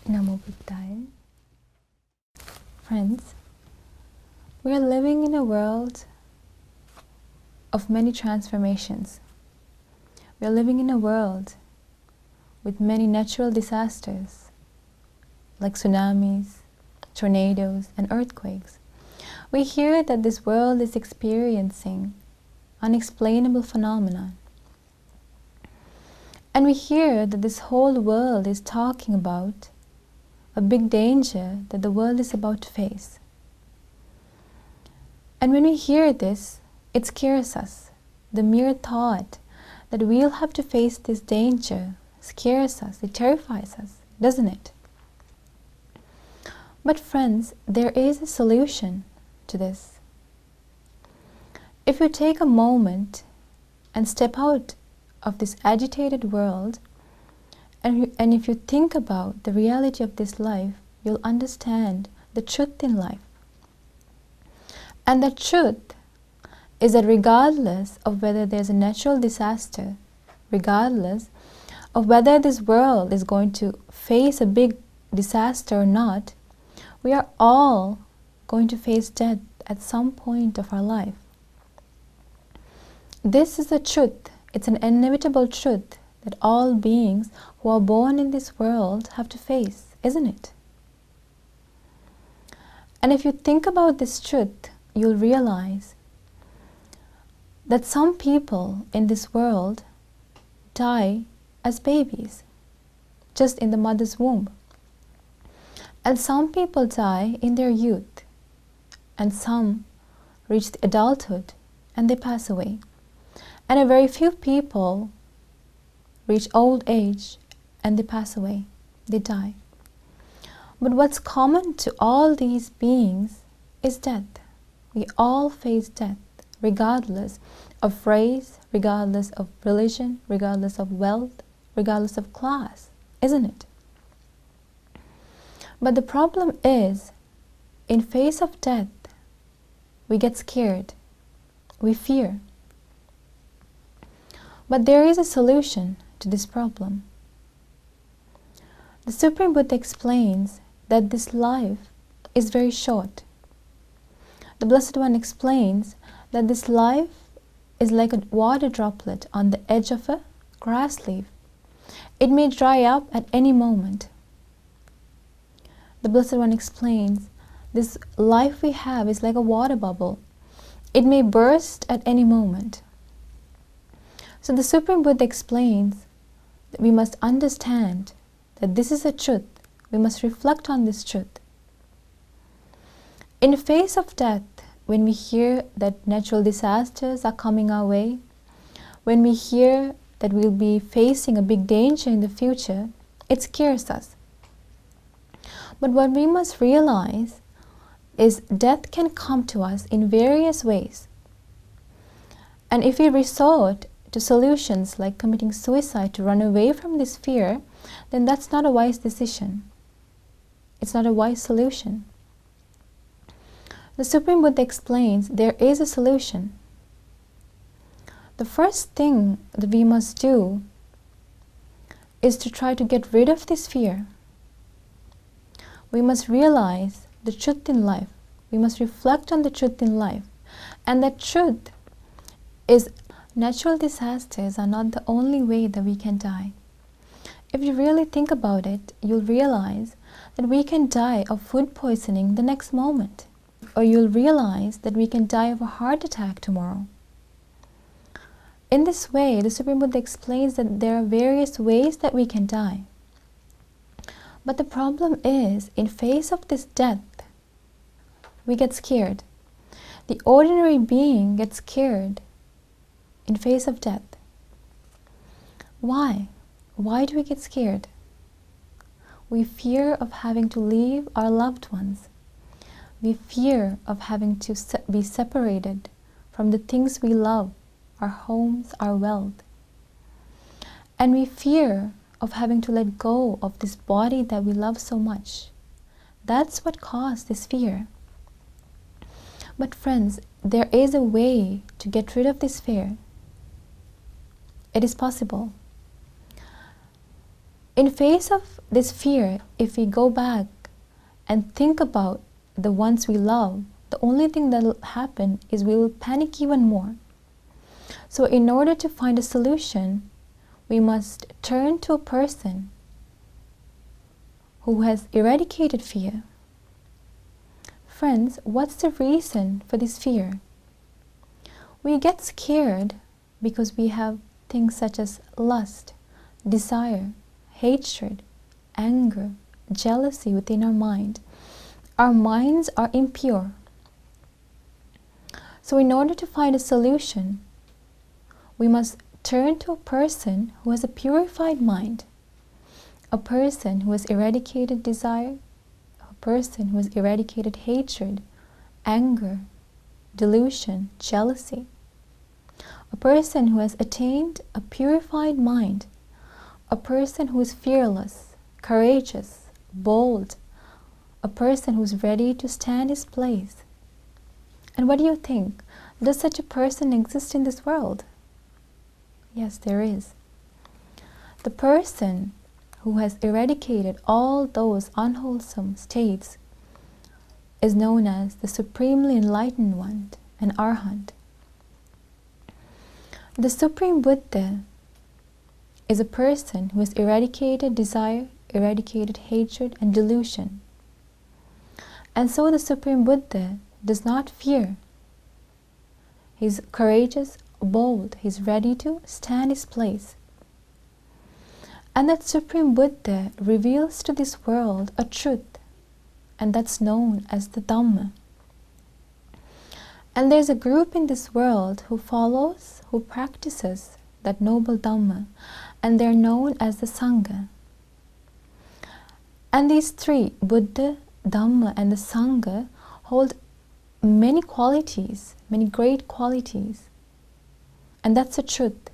Namo Buddhaya. Friends, we are living in a world of many transformations. We are living in a world with many natural disasters like tsunamis, tornadoes, and earthquakes. We hear that this world is experiencing unexplainable phenomena. And we hear that this whole world is talking about a big danger that the world is about to face. And when we hear this, it scares us. The mere thought that we'll have to face this danger scares us, it terrifies us, doesn't it? But friends, there is a solution to this. If you take a moment and step out of this agitated world, and if you think about the reality of this life, you'll understand the truth in life. And the truth is that regardless of whether there's a natural disaster, regardless of whether this world is going to face a big disaster or not, we are all going to face death at some point of our life. This is the truth. It's an inevitable truth that all beings who are born in this world have to face, isn't it? And if you think about this truth, you'll realize that some people in this world die as babies, just in the mother's womb. And some people die in their youth, and some reach adulthood and they pass away. And a very few people reach old age and they pass away, they die. But what's common to all these beings is death. We all face death, regardless of race, regardless of religion, regardless of wealth, regardless of class, isn't it? But the problem is, in face of death, we get scared, we fear. But there is a solution to this problem. The Supreme Buddha explains that this life is very short. The Blessed One explains that this life is like a water droplet on the edge of a grass leaf. It may dry up at any moment. The Blessed One explains this life we have is like a water bubble. It may burst at any moment. So the Supreme Buddha explains that we must understand that this is a truth. We must reflect on this truth. In the face of death, when we hear that natural disasters are coming our way, when we hear that we'll be facing a big danger in the future, it scares us. But what we must realize is death can come to us in various ways. And if we resort to solutions like committing suicide to run away from this fear, then that's not a wise decision. It's not a wise solution. The Supreme Buddha explains there is a solution. The first thing that we must do is to try to get rid of this fear. We must realize the truth in life. We must reflect on the truth in life. And that truth is natural disasters are not the only way that we can die. If you really think about it, you'll realize that we can die of food poisoning the next moment. Or you'll realize that we can die of a heart attack tomorrow. In this way, the Supreme Buddha explains that there are various ways that we can die. But the problem is, in face of this death, we get scared. The ordinary being gets scared in face of death. Why? Why do we get scared? We fear of having to leave our loved ones. We fear of having to be separated from the things we love, our homes, our wealth. And we fear of having to let go of this body that we love so much. That's what caused this fear. But friends, there is a way to get rid of this fear. It is possible. In face of this fear, if we go back and think about the ones we love, the only thing that will happen is we will panic even more. So in order to find a solution, we must turn to a person who has eradicated fear. Friends, what's the reason for this fear? We get scared because we have things such as lust, desire, hatred, anger, jealousy within our mind. Our minds are impure. So in order to find a solution, we must turn to a person who has a purified mind, a person who has eradicated desire, a person who has eradicated hatred, anger, delusion, jealousy, a person who has attained a purified mind, a person who is fearless, courageous, bold, a person who is ready to stand his place. And what do you think? Does such a person exist in this world? Yes, there is. The person who has eradicated all those unwholesome states is known as the Supremely Enlightened One, an Arhat. The Supreme Buddha is a person who has eradicated desire, eradicated hatred and delusion. And so the Supreme Buddha does not fear. He's courageous, bold, he's ready to stand his place. And that Supreme Buddha reveals to this world a truth, and that's known as the Dhamma. And there's a group in this world who follows, who practices that noble Dhamma, and they're known as the Sangha. And these three, Buddha, Dhamma and the Sangha, hold many qualities, many great qualities. And that's the truth.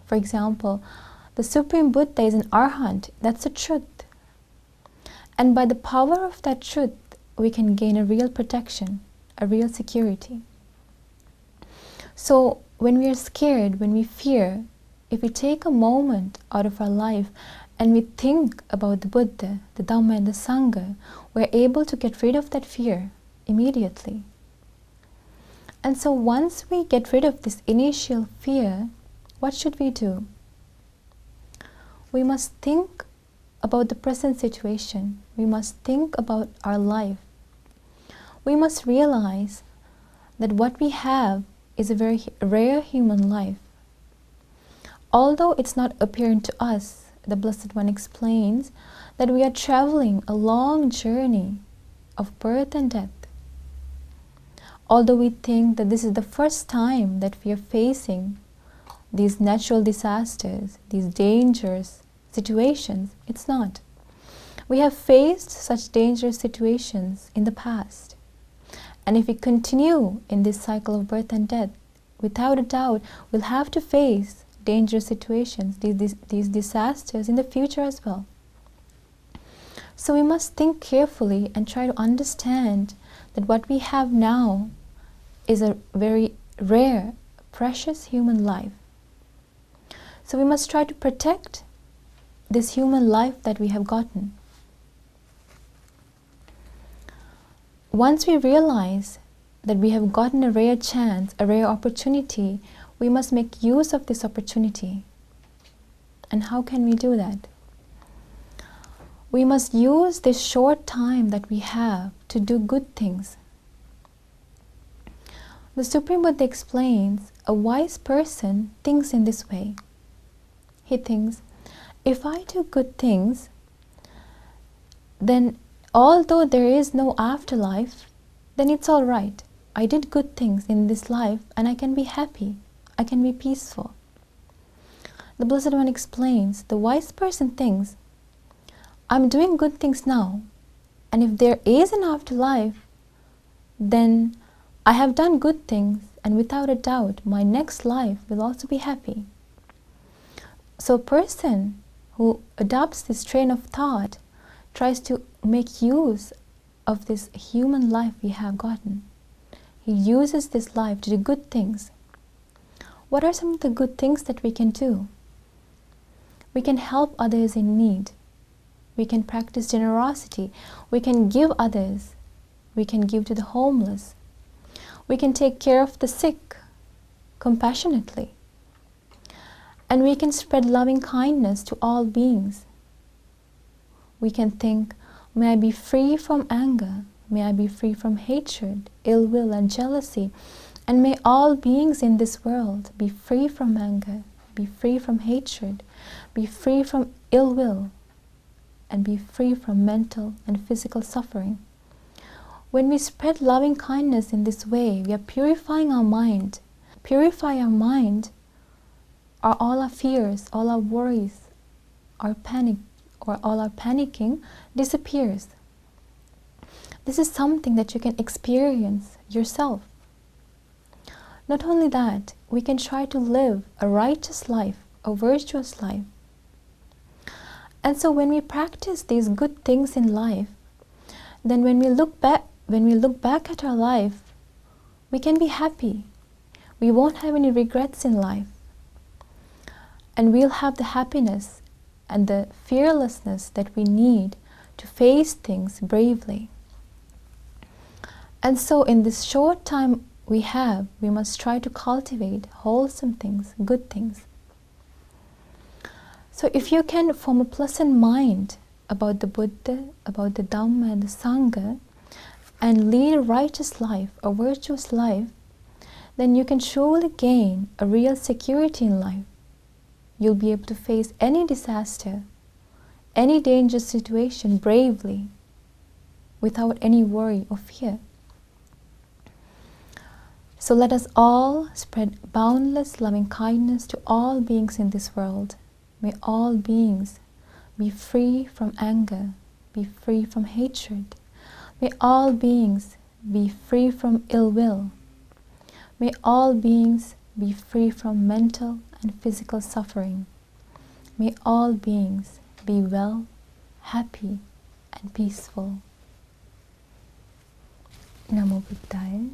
For example, the Supreme Buddha is an Arhat. That's the truth. And by the power of that truth, we can gain a real protection, a real security. So when we are scared, when we fear, if we take a moment out of our life and we think about the Buddha, the Dhamma and the Sangha, we're able to get rid of that fear immediately. And so once we get rid of this initial fear, what should we do? We must think about the present situation. We must think about our life. We must realize that what we have is a very rare human life. Although it's not apparent to us, the Blessed One explains that we are traveling a long journey of birth and death. Although we think that this is the first time that we are facing these natural disasters, these dangerous situations, it's not. We have faced such dangerous situations in the past. And if we continue in this cycle of birth and death, without a doubt, we'll have to face dangerous situations, these disasters in the future as well. So we must think carefully and try to understand that what we have now is a very rare, precious human life. So we must try to protect this human life that we have gotten. Once we realize that we have gotten a rare chance, a rare opportunity, we must make use of this opportunity. And how can we do that? We must use this short time that we have to do good things. The Supreme Buddha explains, a wise person thinks in this way. He thinks, if I do good things, then although there is no afterlife, then it's all right. I did good things in this life and I can be happy. I can be peaceful. The Blessed One explains, the wise person thinks, I'm doing good things now, and if there is an afterlife, then I have done good things, and without a doubt, my next life will also be happy. So a person who adopts this train of thought tries to make use of this human life we have gotten. He uses this life to do good things. What are some of the good things that we can do? We can help others in need. We can practice generosity. We can give others. We can give to the homeless. We can take care of the sick compassionately. And we can spread loving kindness to all beings. We can think, may I be free from anger. May I be free from hatred, ill will, and jealousy. And may all beings in this world be free from anger, be free from hatred, be free from ill will, and be free from mental and physical suffering. When we spread loving kindness in this way, we are purifying our mind. Purify our mind, or all our fears, all our worries, our panic, or all our panicking disappears. This is something that you can experience yourself. Not only that, we can try to live a righteous life, a virtuous life. And so when we practice these good things in life, then when we look back at our life, we can be happy. We won't have any regrets in life. And we'll have the happiness and the fearlessness that we need to face things bravely. And so in this short time we have, we must try to cultivate wholesome things, good things. So if you can form a pleasant mind about the Buddha, about the Dhamma and the Sangha, and lead a righteous life, a virtuous life, then you can surely gain a real security in life. You'll be able to face any disaster, any dangerous situation bravely, without any worry or fear. So let us all spread boundless loving kindness to all beings in this world. May all beings be free from anger, be free from hatred. May all beings be free from ill will. May all beings be free from mental and physical suffering. May all beings be well, happy, and peaceful. Namo Buddhaya.